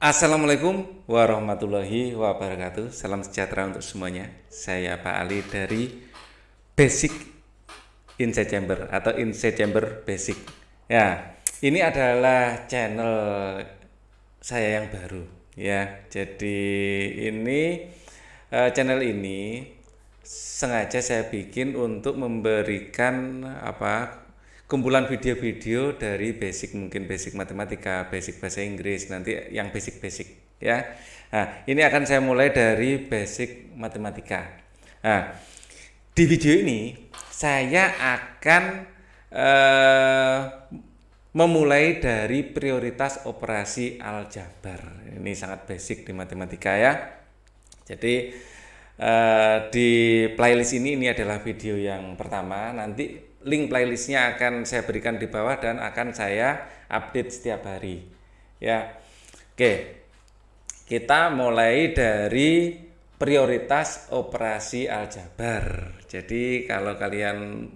Assalamualaikum warahmatullahi wabarakatuh. Salam sejahtera untuk semuanya. Saya Pak Ali dari Basic Inside Chamber atau Inside Chamber Basic. Ya, ini adalah channel saya yang baru. Ya, jadi ini channel ini sengaja saya bikin untuk memberikan kumpulan video-video dari basic, mungkin basic matematika, basic bahasa Inggris, nanti yang basic-basic ya. Nah, ini akan saya mulai dari basic matematika. Nah, di video ini saya akan eh, memulai dari prioritas operasi aljabar. Ini sangat basic di matematika ya. Jadi di playlist ini adalah video yang pertama. Nanti link playlistnya akan saya berikan di bawah dan akan saya update setiap hari. Ya, oke. Kita mulai dari prioritas operasi aljabar. Jadi kalau kalian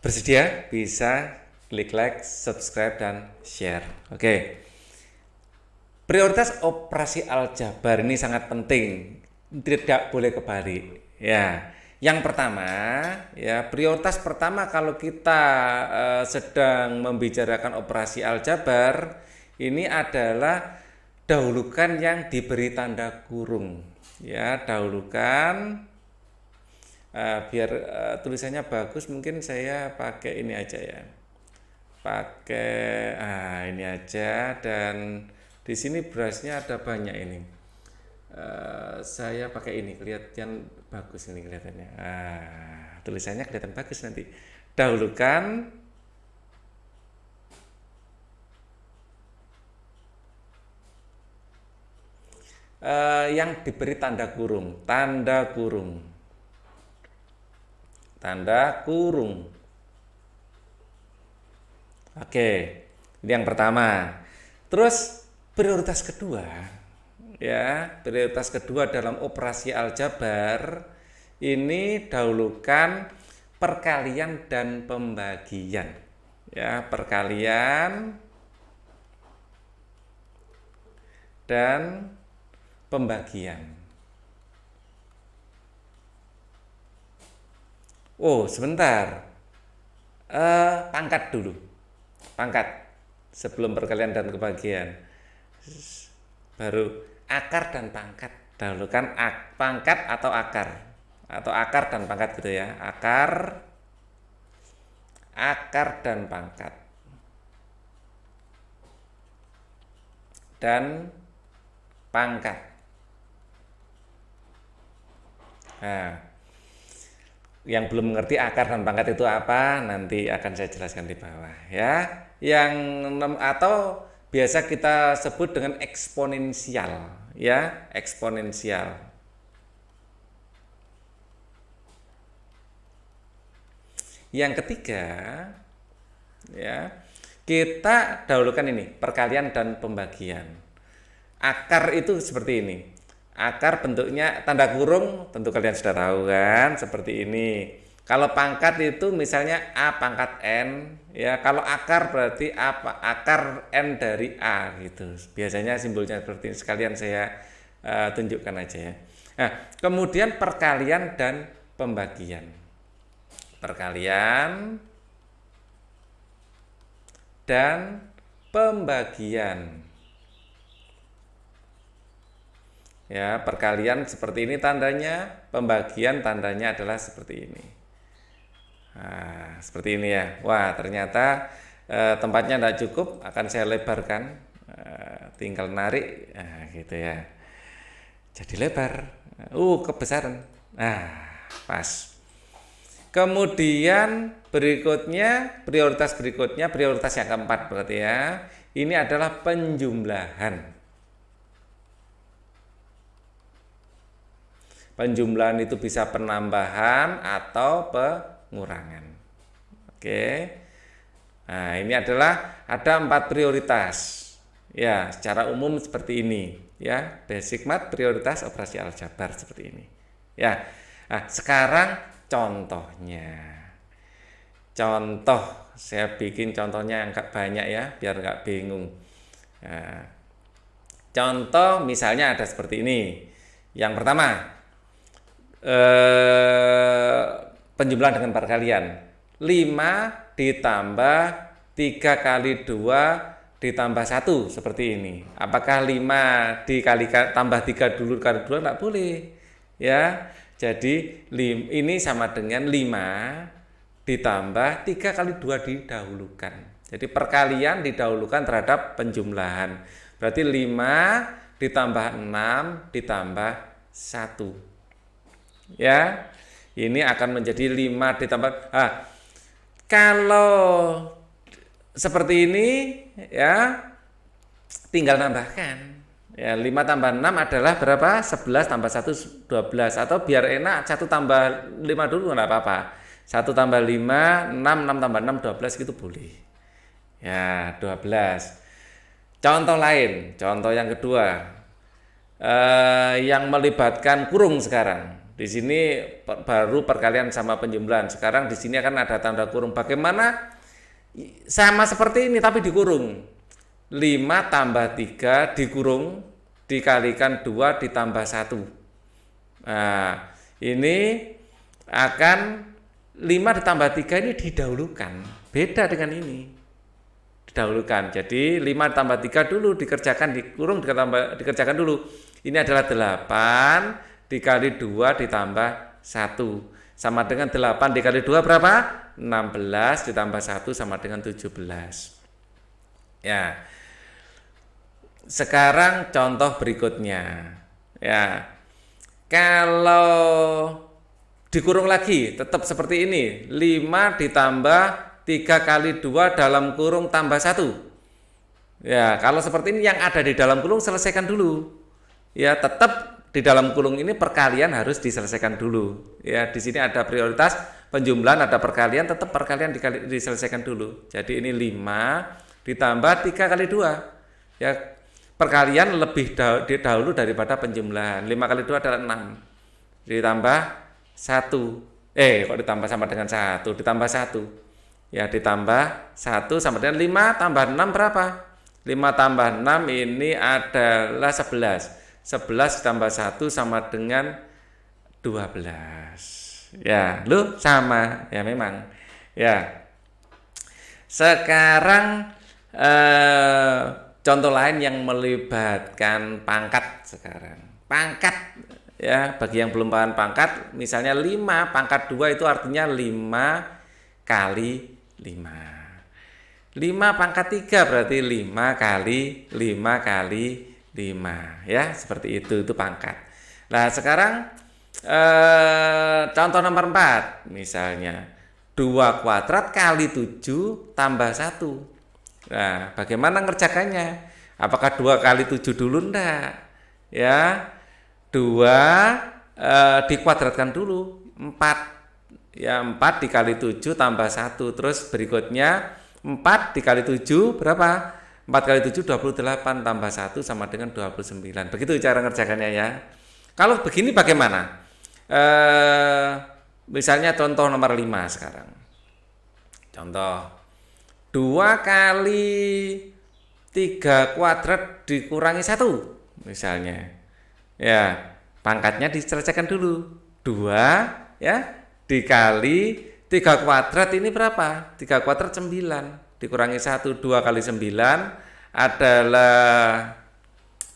bersedia bisa klik like, subscribe dan share. Oke. Prioritas operasi aljabar ini sangat penting, tidak boleh kebalik. Ya, yang pertama, ya prioritas pertama kalau kita sedang membicarakan operasi aljabar ini adalah dahulukan yang diberi tanda kurung. Ya, dahulukan. Biar tulisannya bagus, mungkin saya pakai ini aja ya. Pakai ini aja, dan di sini brushnya ada banyak ini. Saya pakai ini, kelihatan bagus ini kelihatannya. Tulisannya kelihatan bagus nanti. Dahulukan yang diberi tanda kurung, tanda kurung. Tanda kurung. Oke, ini yang pertama. Terus prioritas kedua, ya, prioritas kedua dalam operasi aljabar ini dahulukan perkalian dan pembagian. Ya, perkalian dan pembagian. Oh, sebentar. Pangkat dulu. Pangkat sebelum perkalian dan kebagian. Baru akar dan pangkat. Dahulukan pangkat atau akar. Atau akar dan pangkat gitu ya. Akar dan pangkat. Dan pangkat. Nah, yang belum mengerti akar dan pangkat itu apa, nanti akan saya jelaskan di bawah ya. Yang atau biasa kita sebut dengan eksponensial ya, eksponensial. Yang ketiga ya, kita dahulukan ini perkalian dan pembagian. Akar itu seperti ini. Akar bentuknya tanda kurung, tentu kalian sudah tahu kan, seperti ini. Kalau pangkat itu misalnya A pangkat N, ya. Kalau akar berarti akar N dari A gitu. Biasanya simbolnya seperti ini, sekalian saya tunjukkan aja ya. Nah, kemudian perkalian dan pembagian. Perkalian dan pembagian. Ya, perkalian seperti ini tandanya, pembagian tandanya adalah seperti ini. Nah, seperti ini ya. Wah, ternyata tempatnya tidak cukup, akan saya lebarkan. Tinggal narik, gitu ya. Jadi lebar. Kebesaran. Nah, pas. Kemudian prioritas berikutnya, prioritas yang keempat berarti ya. Ini adalah penjumlahan. Penjumlahan itu bisa penambahan atau pengurangan. Oke. Nah, ini adalah ada 4 prioritas. Ya, secara umum seperti ini, ya. Basic math prioritas operasi aljabar seperti ini. Ya. Nah, sekarang contohnya. Contoh, saya bikin contohnya yang banyak ya, biar nggak bingung. Nah, contoh misalnya ada seperti ini. Yang pertama, penjumlahan dengan perkalian. 5 ditambah 3 kali 2 ditambah 1 seperti ini. Apakah 5 dikalikan tambah 3 dulu kali 2? Enggak boleh. Ya. Jadi ini sama dengan 5 ditambah 3 kali 2 didahulukan. Jadi perkalian didahulukan terhadap penjumlahan. Berarti 5 ditambah 6 ditambah 1. Ya. Ini akan menjadi 5 ditambah kalau seperti ini ya tinggal nambahkan. Ya, 5 tambah 6 adalah berapa? 11 tambah 1 12. Atau biar enak 1 tambah 5 dulu enggak apa-apa. 1 tambah 5 6, 6 tambah 6 12 gitu boleh. Ya, 12. Contoh lain, contoh yang kedua, yang melibatkan kurung sekarang. Di sini baru perkalian sama penjumlahan. Sekarang di sini akan ada tanda kurung. Bagaimana? Sama seperti ini tapi dikurung. 5 tambah 3 dikurung dikalikan 2 ditambah 1. Nah, ini akan 5 ditambah 3 ini didahulukan. Beda dengan ini. Didahulukan. Jadi 5 tambah 3 dulu dikerjakan, dikurung dikerjakan dulu. Ini adalah 8 dikali 2 ditambah 1. Sama dengan 8 dikali 2 berapa? 16 ditambah 1 sama dengan 17. Ya. Sekarang contoh berikutnya. Ya. Kalau dikurung lagi tetap seperti ini. 5 ditambah 3 kali 2 dalam kurung tambah 1. Ya, kalau seperti ini yang ada di dalam kurung selesaikan dulu. Ya, tetap di dalam kurung ini perkalian harus diselesaikan dulu. Ya, di sini ada prioritas penjumlahan, ada perkalian, tetap perkalian diselesaikan dulu. Jadi ini 5 ditambah 3 kali 2. Ya, perkalian lebih dahulu daripada penjumlahan. 5 kali 2 adalah 6. Ditambah 1. Kok ditambah sama dengan 1? Ditambah 1. Ya, ditambah 1 sama dengan 5 tambah 6 berapa? 5 tambah 6 ini adalah 11. 11 ditambah 1 sama dengan 12. Ya, sama. Ya, memang. Ya. Sekarang contoh lain yang melibatkan pangkat sekarang. Pangkat, ya, bagi yang belum paham pangkat, misalnya 5 pangkat 2 itu artinya 5 kali 5. 5 pangkat 3 berarti 5 kali 5 kali 5. Ya, seperti itu pangkat. Nah, sekarang contoh nomor 4 misalnya 2 kuadrat kali 7 tambah 1. Nah, bagaimana ngerjakannya? Apakah 2 kali 7 dulu? Enggak. Ya, 2 dikuadratkan dulu 4. Ya, 4 dikali 7 tambah 1. Terus berikutnya 4 dikali 7 berapa? 4 kali 7 28 tambah 1 sama dengan 29. Begitu cara ngerjakannya ya. Kalau begini bagaimana? Misalnya contoh nomor 5 sekarang. Contoh 2 kali 3 kuadrat dikurangi 1 misalnya. Ya, pangkatnya diselesaikan dulu. 2 ya dikali 3 kuadrat ini berapa? 3 kuadrat 9 dikurangi 1. 2 kali 9 adalah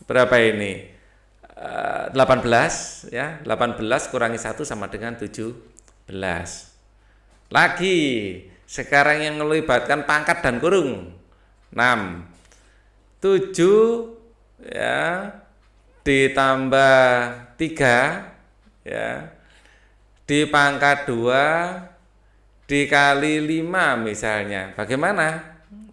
berapa ini? 18 ya. 18 kurangi 1 sama dengan 17. Lagi sekarang yang melibatkan pangkat dan kurung. 6. 7 ya ditambah 3 ya di pangkat 2 dikali 5 misalnya. Bagaimana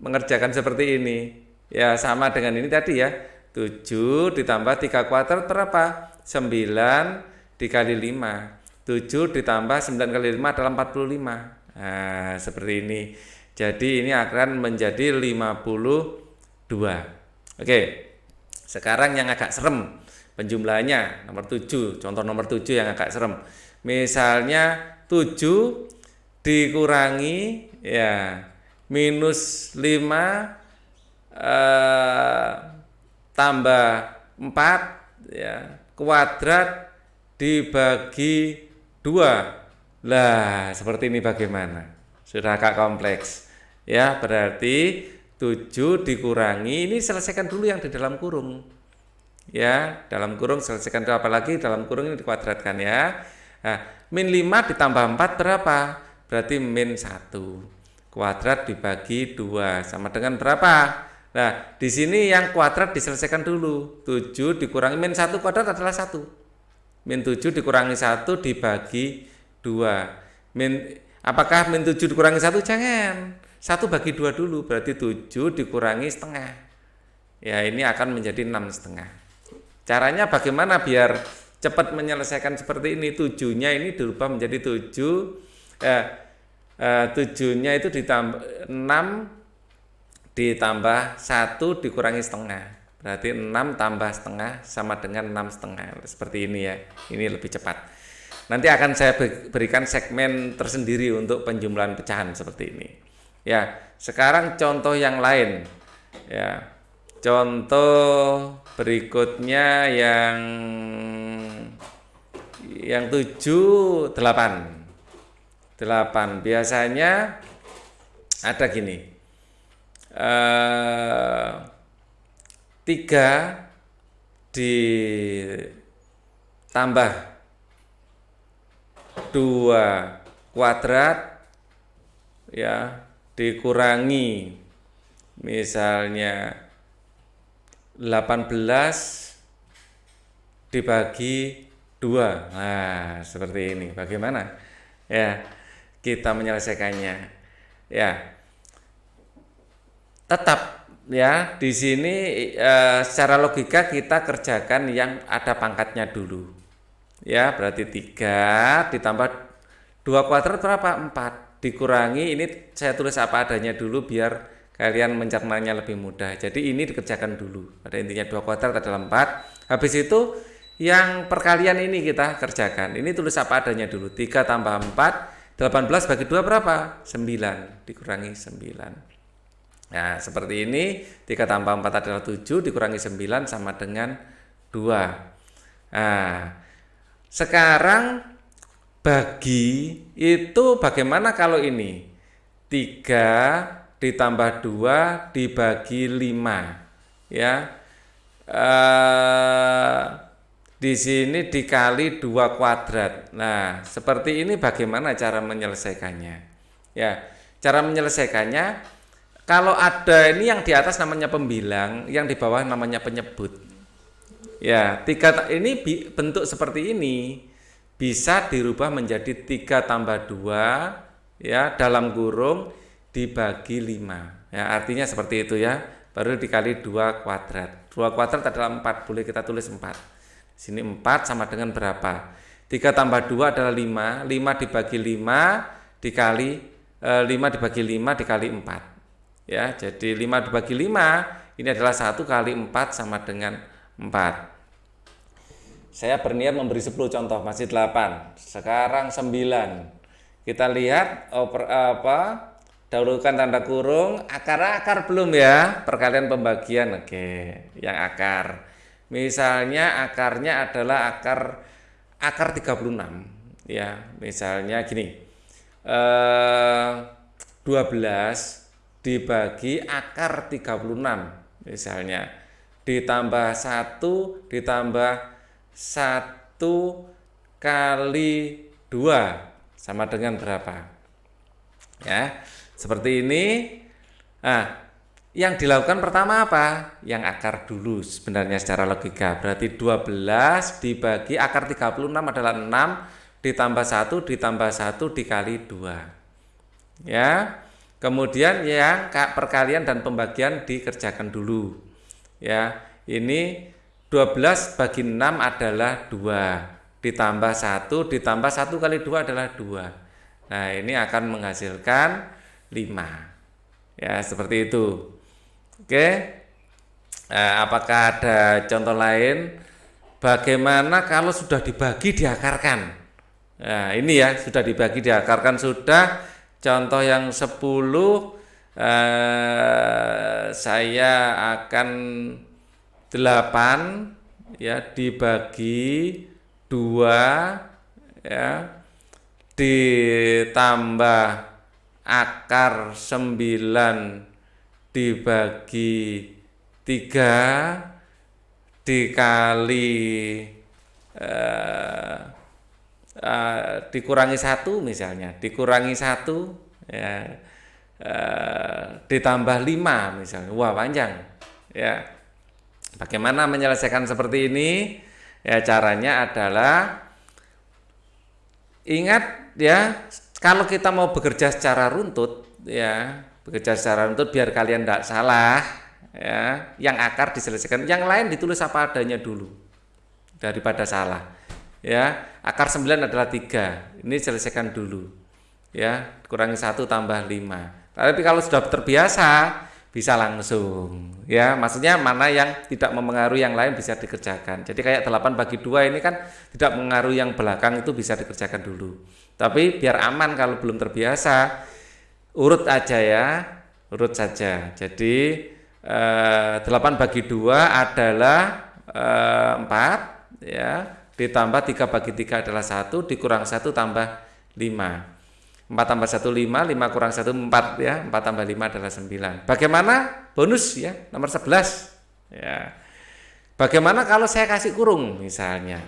mengerjakan seperti ini? Ya, sama dengan ini tadi ya. 7 ditambah 3 kuadrat berapa? 9 dikali 5. 7 ditambah 9 kali 5 adalah 45. Nah, seperti ini. Jadi ini akan menjadi 52. Oke. Sekarang yang agak serem penjumlahannya nomor 7. Contoh nomor 7 yang agak serem. Misalnya 7 dikurangi ya minus 5 eh, tambah 4 ya, kuadrat dibagi 2. Lah, seperti ini bagaimana? Sudah agak kompleks. Ya, berarti 7 dikurangi, ini selesaikan dulu yang di dalam kurung. Ya, dalam kurung selesaikan dulu, apalagi dalam kurung ini dikuadratkan ya. Nah, min 5 ditambah 4 berapa? Berarti min 1. Kuadrat dibagi 2 sama dengan berapa? Nah, di sini yang kuadrat diselesaikan dulu. 7 dikurangi min 1 kuadrat adalah 1. Min 7 dikurangi 1 dibagi 2. Apakah min 7 dikurangi 1? Jangan. 1 bagi 2 dulu, berarti 7 dikurangi setengah. Ya, ini akan menjadi 6,5. Caranya bagaimana biar cepat menyelesaikan seperti ini? 7-nya ini dirubah menjadi 7-nya itu ditambah 6 ditambah 1 dikurangi setengah. Berarti 6 tambah setengah sama dengan 6,5. Seperti ini ya. Ini lebih cepat. Nanti akan saya berikan segmen tersendiri untuk penjumlahan pecahan seperti ini. Ya, sekarang contoh yang lain. Ya. Contoh berikutnya yang 7, 8. 8 biasanya ada gini, 3 ditambah 2 kuadrat ya dikurangi misalnya 18 dibagi 2. Nah, seperti ini. Bagaimana? Ya, kita menyelesaikannya. Ya. Tetap ya, di sini secara logika kita kerjakan yang ada pangkatnya dulu. Ya, berarti 3 ditambah 2 kuadrat berapa? 4. Dikurangi, ini saya tulis apa adanya dulu biar kalian mencernanya lebih mudah. Jadi ini dikerjakan dulu. Pada intinya 2 kuadrat adalah 4. Habis itu yang perkalian ini kita kerjakan. Ini tulis apa adanya dulu. 3 tambah 4, 18 bagi 2 berapa? 9. Dikurangi 9. Nah, seperti ini. 3 tambah 4 adalah 7, dikurangi 9 sama dengan 2. Nah, sekarang bagi itu bagaimana kalau ini? 3 ditambah 2 dibagi 5. Ya. Di sini dikali 2 kuadrat. Nah, seperti ini bagaimana cara menyelesaikannya? Ya, cara menyelesaikannya kalau ada ini yang di atas namanya pembilang, yang di bawah namanya penyebut. Ya, 3 ini bentuk seperti ini bisa dirubah menjadi 3 tambah 2 ya dalam kurung dibagi 5. Ya, artinya seperti itu ya. Baru dikali 2 kuadrat. 2 kuadrat adalah 4, boleh kita tulis 4. Sini 4 sama dengan berapa? 3 tambah 2 adalah 5. 5 dibagi 5 dikali 5 dibagi 5 dikali 4. Ya, jadi 5 dibagi 5 ini adalah 1 kali 4 sama dengan 4. Saya berniat memberi 10 contoh, masih 8. Sekarang 9. Kita lihat dahulukan tanda kurung, akar belum ya, perkalian pembagian. Oke, yang akar. Misalnya akarnya adalah akar 36 ya. Misalnya gini. 12 dibagi akar 36 misalnya. Ditambah 1 ditambah 1 kali 2 sama dengan berapa? Ya, seperti ini. Nah, yang dilakukan pertama apa? Yang akar dulu sebenarnya secara logika. Berarti 12 dibagi akar 36 adalah 6 ditambah 1 ditambah 1 dikali 2. Ya. Kemudian yang perkalian dan pembagian dikerjakan dulu. Ya, ini 12 bagi 6 adalah 2 ditambah 1 ditambah 1 kali 2 adalah 2. Nah, ini akan menghasilkan 5. Ya, seperti itu. Oke. Nah, apakah ada contoh lain? Bagaimana kalau sudah dibagi diakarkan? Nah, ini ya, sudah dibagi diakarkan sudah. Contoh yang 10 saya akan 8 ya dibagi 2 ya ditambah akar 9 dibagi 3 dikali dikurangi 1 misalnya, dikurangi 1 ya ditambah 5 misalnya. Wah, panjang. Ya. Bagaimana menyelesaikan seperti ini? Ya, caranya adalah ingat ya, kalau kita mau bekerja secara runtut ya, bekerja secara runtut biar kalian tidak salah ya, yang akar diselesaikan, yang lain ditulis apa adanya dulu daripada salah. Ya, akar 9 adalah 3. Ini selesaikan dulu. Ya, kurangi 1 tambah 5. Tapi kalau sudah terbiasa bisa langsung. Ya, maksudnya mana yang tidak mempengaruhi yang lain bisa dikerjakan. Jadi kayak 8 bagi 2 ini kan tidak mengaruhi yang belakang, itu bisa dikerjakan dulu. Tapi biar aman kalau belum terbiasa, urut aja ya, urut saja. Jadi 8 bagi 2 adalah 4 ya. Ditambah 3 bagi 3 adalah 1, dikurang 1 tambah 5. 4 tambah 1 5, 5 kurang 1 4 ya. 4 tambah 5 adalah 9. Bagaimana? Bonus ya, nomor 11. Ya. Bagaimana kalau saya kasih kurung misalnya?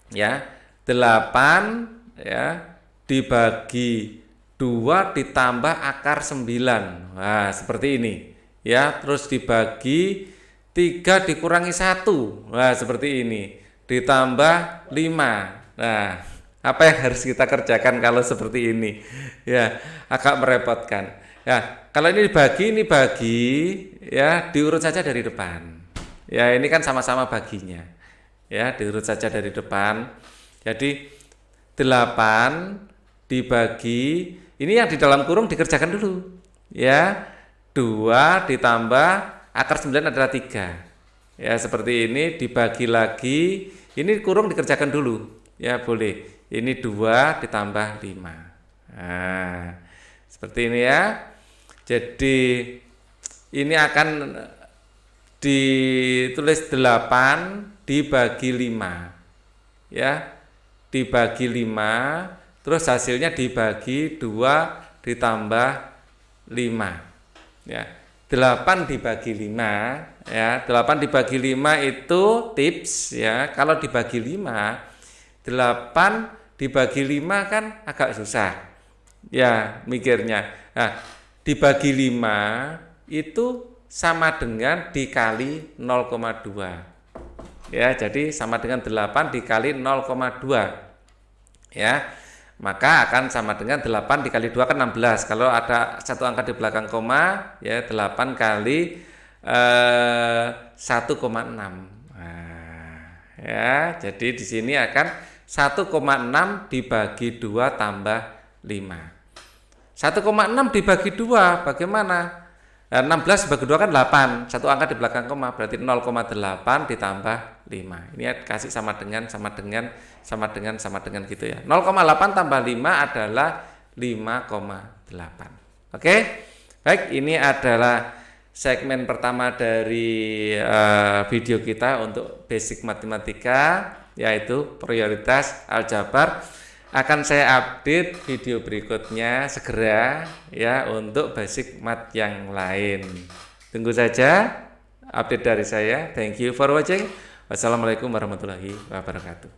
Ya, 8 ya dibagi 2 ditambah akar 9. Nah, seperti ini. Ya, terus dibagi 3 dikurangi 1. Nah, seperti ini. Ditambah 5. Nah, apa yang harus kita kerjakan kalau seperti ini? Ya, agak merepotkan. Ya, kalau ini bagi, ya diurut saja dari depan. Ya, ini kan sama-sama baginya. Ya, diurut saja dari depan. Jadi 8 dibagi, ini yang di dalam kurung dikerjakan dulu. Ya, 2 ditambah akar 9 adalah 3. Ya, seperti ini dibagi lagi. Ini kurung dikerjakan dulu. Ya, boleh. Ini 2 ditambah 5. Nah, seperti ini ya. Jadi ini akan ditulis 8 dibagi 5. Ya, dibagi 5, terus hasilnya dibagi 2 ditambah 5. Ya. 8 dibagi 5 ya, 8 dibagi 5 itu tips ya. Kalau dibagi 5, 8 dibagi 5 kan agak susah ya mikirnya. Nah, dibagi 5 itu sama dengan dikali 0,2 ya, jadi sama dengan 8 dikali 0,2 ya, maka akan sama dengan 8 dikali 2 kan 16. Kalau ada satu angka di belakang koma ya, 8 kali 1,6. Nah, ya, jadi di sini akan 1,6 dibagi 2 tambah 5. 1,6 dibagi 2 bagaimana? 16 dibagi 2 kan 8, satu angka di belakang koma, berarti 0,8 ditambah 5. Ini kasih sama dengan gitu ya. 0,8 tambah 5 adalah 5,8. Oke? Baik, ini adalah segmen pertama dari video kita untuk basic matematika, yaitu prioritas aljabar. Akan saya update video berikutnya segera ya untuk basic mat yang lain. Tunggu saja update dari saya. Thank you for watching. Wassalamualaikum warahmatullahi wabarakatuh.